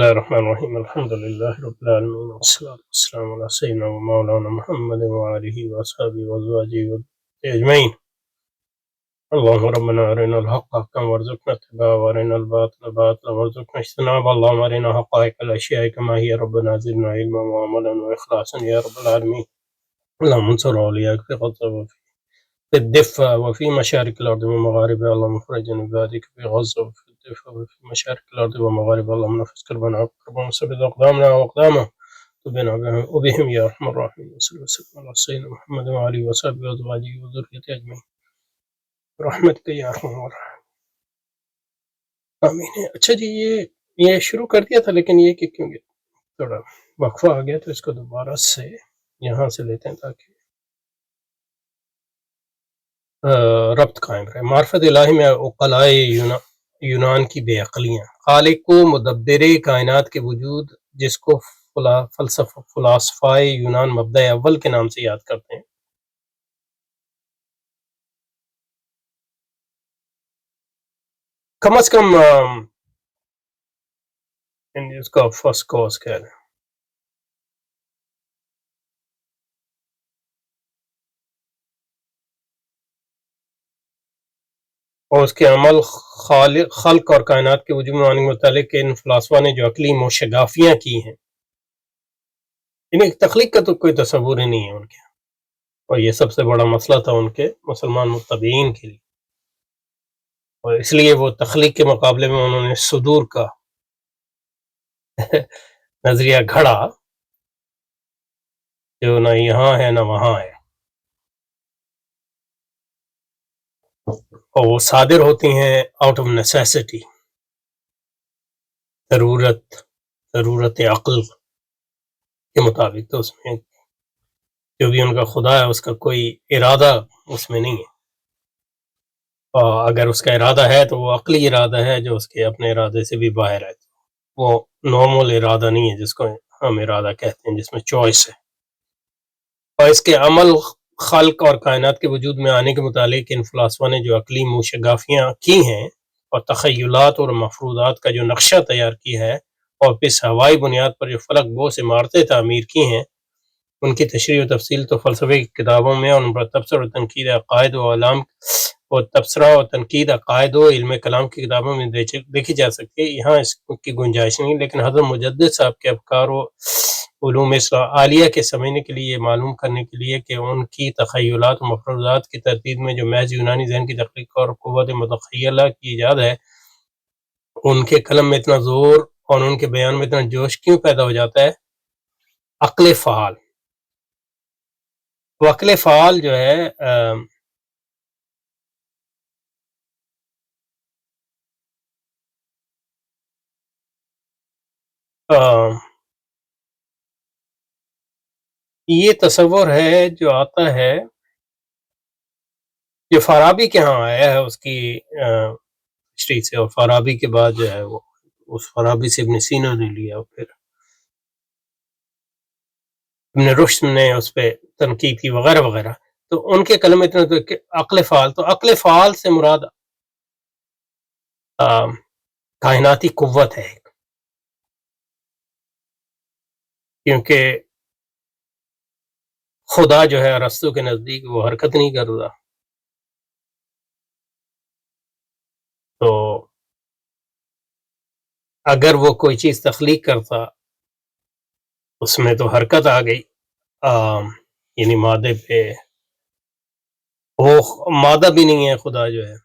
الله الرحمن الرحيم الحمد لله رب العالمين والصلاة والسلام على سيدنا ومولانا محمد وآله وأصحابه وأزواجه أجمعين. اللهم ربنا أرنا الحق حقا وارزقنا اتباعه وأرنا الباطل باطلا وارزقنا اجتنابه. اللهم أرنا حقائق الأشياء كما هي ربنا زدنا علما وعملا وإخلاصا يا رب العالمين. اللهم انصر أولياءك في غزة وفي الضفة وفي مشارق الأرض ومغاربها. اللهم فرج عن عبادك في غزة وفي الضفة وفي مشارق الأرض ومغاربها. اللهم نفس كربنا وكربهم وثبت أقدامنا وأقدامهم وبنا وبهم يا أرحم الراحمين. وصلى الله وسلم على سيدنا محمد وآله وصحبه وأزواجه وذريته أجمعين برحمتك يا أرحم الراحمين آمین. اچھا جی یہ شروع کر دیا تھا لیکن یہ کہ کیونکہ تھوڑا وقفہ آ گیا تو اس کو دوبارہ سے یہاں سے لیتے ہیں تاکہ ربط قائم رہے. معرفت الہی میں عقلائے یونان کی بے عقلیاں. خالق و مدبر کائنات کے وجود جس کو فلاسفہ یونان مبدأ اول کے نام سے یاد کرتے ہیں. کم از کم اس کا فرسٹ کوز کہہ رہے ہیں. اور اس کے عمل خلق اور کائنات کے وجود میں آنے کے متعلق ان فلاسفہ نے جو عقلی موشگافیاں کی ہیں انہیں تخلیق کا تو کوئی تصور ہی نہیں ہے ان کے، اور یہ سب سے بڑا مسئلہ تھا ان کے مسلمان متبعین کے لیے، اور اس لیے وہ تخلیق کے مقابلے میں انہوں نے صدور کا نظریہ گھڑا جو نہ یہاں ہے نہ وہاں ہے، اور وہ صادر ہوتی ہیں آؤٹ آف نیسیسٹی، ضرورت عقل کے مطابق. تو اس میں جو بھی ان کا خدا ہے اس کا کوئی ارادہ اس میں نہیں ہے، اور اگر اس کا ارادہ ہے تو وہ عقلی ارادہ ہے جو اس کے اپنے ارادے سے بھی باہر ہے. وہ نارمل ارادہ نہیں ہے جس کو ہم ارادہ کہتے ہیں، جس میں چوائس ہے. اور اس کے عمل خلق اور کائنات کے وجود میں آنے کے متعلق ان فلاسفہ نے جو عقلی موشگافیاں کی ہیں اور تخیلات اور مفروضات کا جو نقشہ تیار کیا ہے اور اس ہوائی بنیاد پر جو فلک بوس عمارتیں تعمیر کی ہیں ان کی تشریح و تفصیل تو فلسفے کی کتابوں میں اور ان پر تبصرہ و تنقید عقائد و علام اور تبصرہ و تنقید عقائد و علم کلام کی کتابوں میں دیکھی جا سکتی ہے. یہاں اس کی گنجائش نہیں، لیکن حضرت مجدد صاحب کے افکار و علوم عالیہ کے سمجھنے کے لیے، یہ معلوم کرنے کے لیے کہ ان کی تخیلات و مفروضات کی ترتیب میں جو محض یونانی ذہن کی تخلیق اور قوت متخیلہ کی ایجاد ہے، ان کے قلم میں اتنا زور اور ان کے بیان میں اتنا جوش کیوں پیدا ہو جاتا ہے؟ عقل فعال. وہ عقل فعال جو ہے یہ تصور ہے جو آتا ہے جو فارابی کے ہاں آیا ہے اس کی ہسٹری سے، اور فارابی کے بعد جو ہے وہ اس فارابی سے ابن سینا نے لیا، اور پھر ابن رشد نے اس پہ تنقید کی وغیرہ وغیرہ. تو ان کے قلم میں اتنا تو عقل فعال، تو عقل فعال سے مراد کائناتی قوت ہے، کیونکہ خدا جو ہے ارسطو کے نزدیک وہ حرکت نہیں کر رہا، تو اگر وہ کوئی چیز تخلیق کرتا اس میں تو حرکت آ گئی، یعنی مادے پہ. وہ مادہ بھی نہیں ہے خدا جو ہے،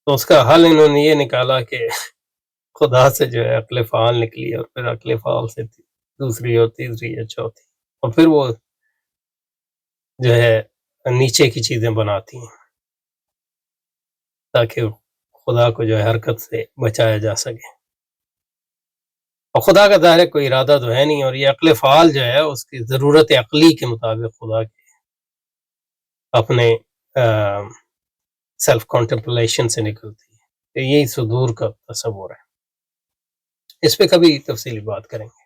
تو اس کا حل انہوں نے یہ نکالا کہ خدا سے جو ہے عقل فعال نکلی، اور پھر عقل فعال سے دوسری اور تیسری یا چوتھی، اور پھر وہ جو ہے نیچے کی چیزیں بناتی ہیں تاکہ خدا کو جو ہے حرکت سے بچایا جا سکے. اور خدا کا ظاہر ہے کوئی ارادہ تو ہے نہیں، اور یہ عقل فعال جو ہے اس کی ضرورت عقلی کے مطابق خدا کے اپنے سیلف کانٹمپلیشن سے نکلتی ہے. تو یہی صدور کا تصور ہے، اس پہ کبھی تفصیلی بات کریں گے.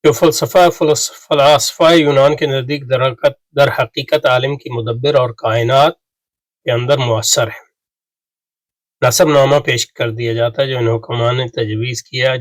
جو فلاسفہ یونان کے نزدیک در حقیقت عالم کی مدبر اور کائنات کے اندر مؤثر ہے. نصب نامہ پیش کر دیا جاتا ہے جو ان حکمان نے تجویز کیا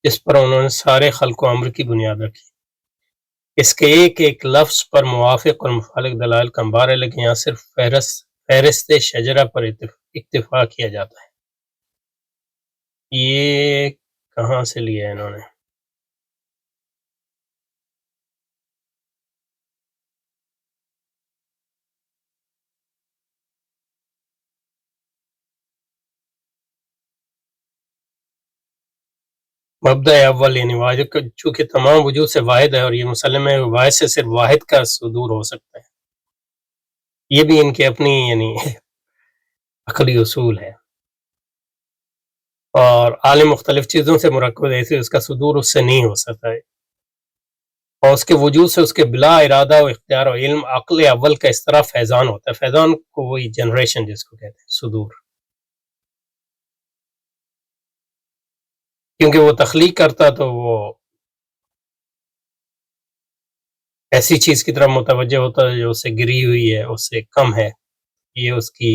جس پر انہوں نے سارے خلق و امر کی بنیاد رکھی. اس کے ایک ایک لفظ پر موافق اور مخالف دلائل کا انبار ہے، لیکن یہاں صرف فہرست شجرہ پر اکتفا کیا جاتا ہے. یہ کہاں سے لیا ہے انہوں نے؟ مبدأ اول یعنی واحد چونکہ تمام وجود سے واحد ہے اور یہ مسلم ہے واحد سے صرف واحد کا صدور ہو سکتا ہے. یہ بھی ان کے اپنی یعنی عقلی اصول ہے. اور عالم مختلف چیزوں سے مرکب ہے، اس کا صدور اس سے نہیں ہو سکتا ہے، اور اس کے وجود سے اس کے بلا ارادہ و اختیار و علم عقل اول کا اس طرح فیضان ہوتا ہے. فیضان کو وہی جنریشن جس کو کہتے ہیں صدور، کیونکہ وہ تخلیق کرتا تو وہ ایسی چیز کی طرف متوجہ ہوتا ہے جو اس سے گری ہوئی ہے، اس سے کم ہے. یہ اس کی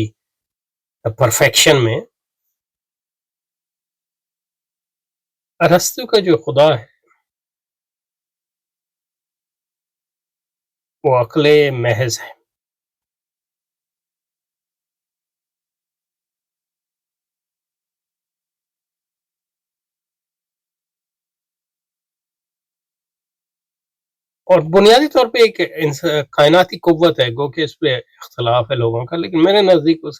پرفیکشن میں ارسطو کا جو خدا ہے وہ عقل محض ہے. اور بنیادی طور پہ ایک کائناتی قوت ہے، گو کہ اس پہ اختلاف ہے لوگوں کا، لیکن میرے نزدیک اس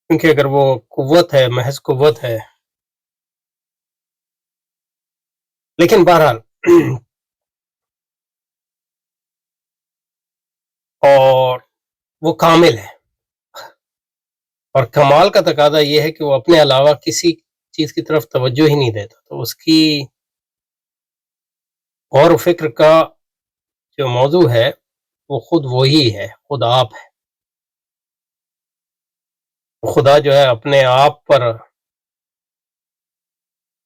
کیونکہ اگر وہ قوت ہے، محض قوت ہے، لیکن بہرحال اور وہ کامل ہے، اور کمال کا تقاضا یہ ہے کہ وہ اپنے علاوہ کسی چیز کی طرف توجہ ہی نہیں دیتا. تو اس کی غور و فکر کا جو موضوع ہے وہ خود وہی ہے، خود آپ ہے. خدا جو ہے اپنے آپ پر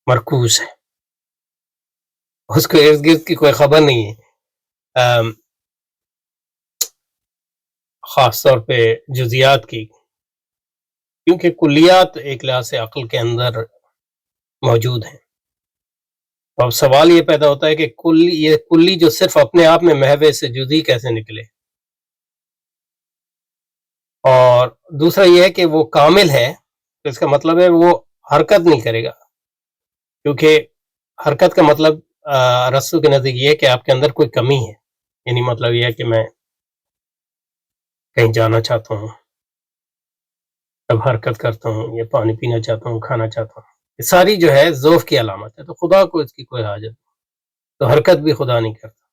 مرکوز ہے، اس کو ارد گرد کی کوئی خبر نہیں ہے، خاص طور پہ جزیات کی، کیونکہ کلیات ایک لحاظ سے عقل کے اندر موجود ہیں. اب سوال یہ پیدا ہوتا ہے کہ یہ کلی جو صرف اپنے آپ میں محو سے جزئی کیسے نکلے؟ اور دوسرا یہ ہے کہ وہ کامل ہے، تو اس کا مطلب ہے وہ حرکت نہیں کرے گا، کیونکہ حرکت کا مطلب ارسطو کے نزدیک یہ ہے کہ آپ کے اندر کوئی کمی ہے. یعنی مطلب یہ ہے کہ میں کہیں جانا چاہتا ہوں، تب حرکت کرتا ہوں، یا پانی پینا چاہتا ہوں، کھانا چاہتا ہوں، یہ ساری جو ہے ذوف کی علامت ہے. تو خدا کو اس کی کوئی حاجت نہیں، تو حرکت بھی خدا نہیں کرتا.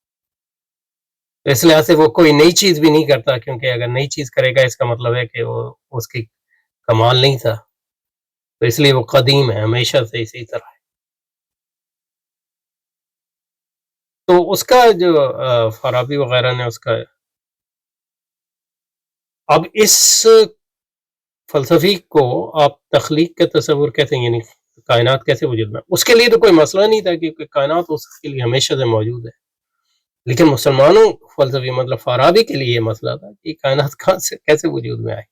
تو اس لحاظ سے وہ کوئی نئی چیز بھی نہیں کرتا، کیونکہ اگر نئی چیز کرے گا اس کا مطلب ہے کہ وہ اس کی کمال نہیں تھا. تو اس لیے وہ قدیم ہے، ہمیشہ سے اسی طرح ہے. تو اس کا جو فارابی وغیرہ نے اس کا اب اس فلسفی کو آپ تخلیق کا تصور کیسے، یعنی کائنات کیسے وجود میں؟ اس کے لیے تو کوئی مسئلہ نہیں تھا کیونکہ کائنات اس کے لیے ہمیشہ سے موجود ہے. لیکن مسلمانوں فلسفی مطلب فارابی کے لیے یہ مسئلہ تھا کہ کائنات کہاں سے کیسے وجود میں آئے.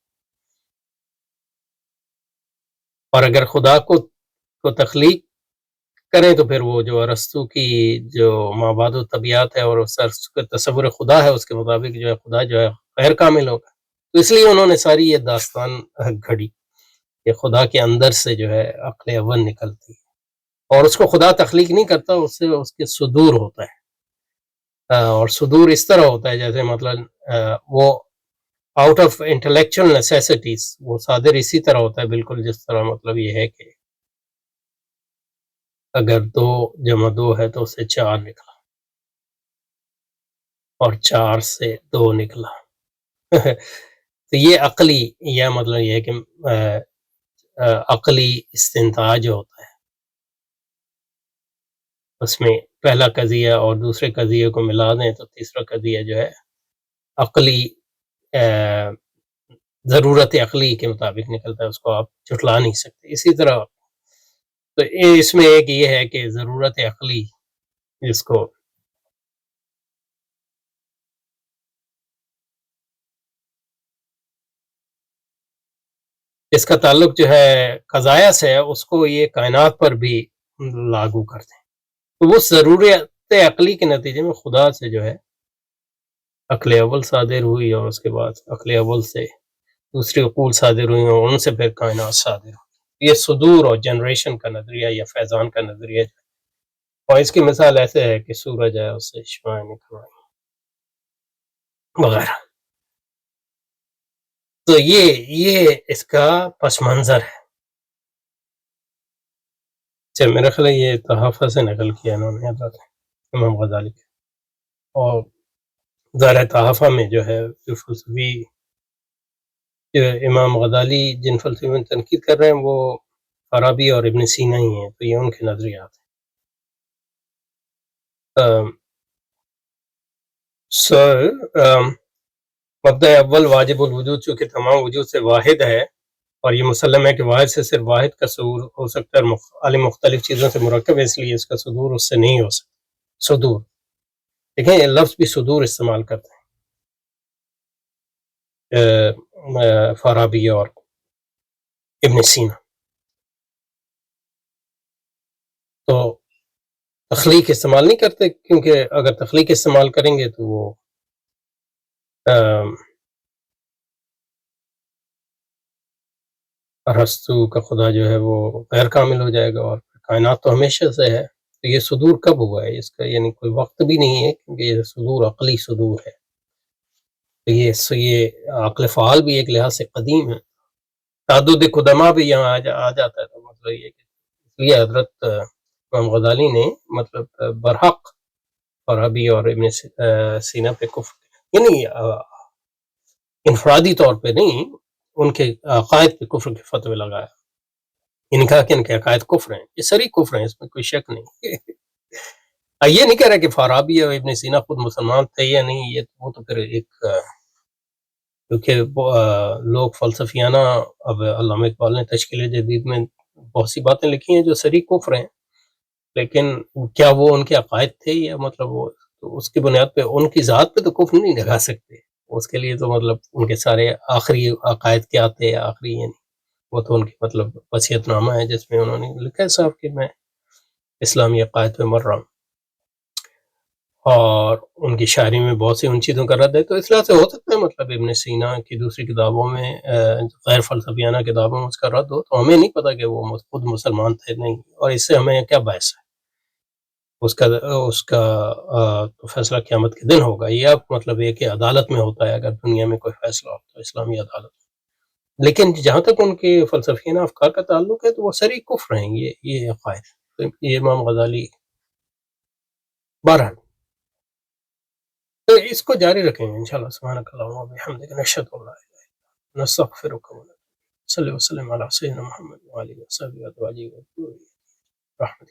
اور اگر خدا کو تخلیق کریں تو پھر وہ جو ارسطو کی جو مابعد و طبیعت ہے اور اس کا تصور خدا ہے، اس کے مطابق جو ہے خدا جو ہے غیر کامل ہوگا. تو اس لیے انہوں نے ساری یہ داستان گھڑی کہ خدا کے اندر سے جو ہے عقل اول نکلتی ہے، اور اس کو خدا تخلیق نہیں کرتا، اس سے اس کے صدور ہوتا ہے. اور صدور اس طرح ہوتا ہے جیسے مطلب وہ آؤٹ آف انٹلیکچوئل نیسیسٹیز وہ صادر اسی طرح ہوتا ہے، بالکل جس طرح مطلب یہ ہے کہ اگر 2 + 2 ہے تو اس سے 4 نکلا، اور 4 سے 2 نکلا. تو یہ عقلی، یا مطلب یہ ہے کہ عقلی استنتاج ہوتا ہے، اس میں پہلا قضیہ اور دوسرے قضیے کو ملا دیں تو تیسرا قضیہ جو ہے عقلی ضرورت عقلی کے مطابق نکلتا ہے، اس کو آپ جھٹلا نہیں سکتے. اسی طرح تو اس میں ایک یہ ہے کہ ضرورت عقلی جس کو اس کا تعلق جو ہے قضایا سے ہے، اس کو یہ کائنات پر بھی لاگو کرتے ہیں. تو وہ ضرورت عقلی کے نتیجے میں خدا سے جو ہے عقل اول صادر ہوئی، اور اس کے بعد عقل اول سے دوسری عقول صادر ہوئی، اور ان سے پھر کائنات صادر ہوئی. یہ صدور اور جنریشن کا نظریہ یا فیضان کا نظریہ ہے. اور اس کی مثال ایسے ہے کہ سورج ہے، اس سے شعاعیں نکل رہی ہیں وغیرہ. تو یہ اس کا پس منظر ہے. اچھا، میرا خیال ہے یہ تحفہ سے نقل کیا انہوں نے حضرت امام غزالی کے. اور ظاہر تحفہ میں جو ہے جو فلسفی جو امام غزالی جن فلسفے میں تنقید کر رہے ہیں وہ فارابی اور ابن سینا ہی ہیں، تو یہ ان کے نظریات ہیں. مبدأ اول واجب الوجود چونکہ تمام وجود سے واحد ہے، اور یہ مسلم ہے کہ واحد سے صرف واحد کا صدور ہو سکتا ہے، اور مختلف چیزوں سے مرکب ہے، اس لیے اس کا صدور اس سے نہیں ہو سکتا. صدور دیکھیں، یہ لفظ بھی صدور استعمال کرتے ہیں فارابی اور ابن سینا. تو تخلیق استعمال نہیں کرتے، کیونکہ اگر تخلیق استعمال کریں گے تو وہ ارسطو کا خدا جو ہے وہ غیر کامل ہو جائے گا، اور کائنات تو ہمیشہ سے ہے. تو یہ صدور کب ہوا ہے؟ اس کا یعنی کوئی وقت بھی نہیں ہے، کیونکہ یہ صدور عقلی صدور ہے. تو یہ عقل فعال بھی ایک لحاظ سے قدیم ہے. تعدد قدما بھی یہاں آ جاتا ہے. تو مطلب یہ کہ اس لیے حضرت امام غزالی نے مطلب برحق فارابی اور ابن سینا پہ کفر، یعنی انفرادی طور پہ نہیں، ان کے عقائد پہ کفر کے فتوے لگایا. ان کا کہ ان کے عقائد کفر ہیں، یہ سری کفر ہیں، اس میں کوئی شک نہیں. یہ نہیں کہہ رہا کہ فارابی اور ابن سینا خود مسلمان تھے یا نہیں، یہ وہ تو پھر ایک کیونکہ لوگ فلسفیانہ، اب علامہ اقبال نے تشکیل جدید میں بہت سی باتیں لکھی ہیں جو سری کفر ہیں، لیکن کیا وہ ان کے عقائد تھے، یا مطلب وہ تو اس کی بنیاد پہ ان کی ذات پہ تو کفر نہیں لگا سکتے. اس کے لیے تو مطلب ان کے سارے آخری عقائد کیا تھے، آخری یعنی وہ تو ان کی مطلب وصیت نامہ ہے جس میں انہوں نے لکھا ہے صاحب کہ میں اسلامی عقائد پہ مر رہا ہوں، اور ان کی شاعری میں بہت سی ان چیزوں کا رد ہے. تو اس لحاظ سے ہو سکتا ہے مطلب ابن سینا کی دوسری کتابوں میں غیر فلسفیانہ کتابوں میں اس کا رد ہو، تو ہمیں نہیں پتہ کہ وہ خود مسلمان تھے نہیں، اور اس سے ہمیں کیا بحث ہے. اس کا تو فیصلہ قیامت کے دن ہوگا. یہ اب مطلب یہ کہ عدالت میں ہوتا ہے، اگر دنیا میں کوئی فیصلہ ہو تو اسلامی عدالت. لیکن جہاں تک ان کے فلسفیانہ افکار کا تعلق ہے تو وہ سری کفر ہیں یہ عقائد. یہ امام غزالی بہرحال تو اس کو جاری رکھیں گے انشاءاللہ. سبحانک اللہم و بحمدک، نشہد ان لا الہ الا انت، نستغفرک و نتوب الیک. صلی وسلم علی سیدنا محمد و آلہ و صحبہ ازواجہ و ذریہ رحمتک.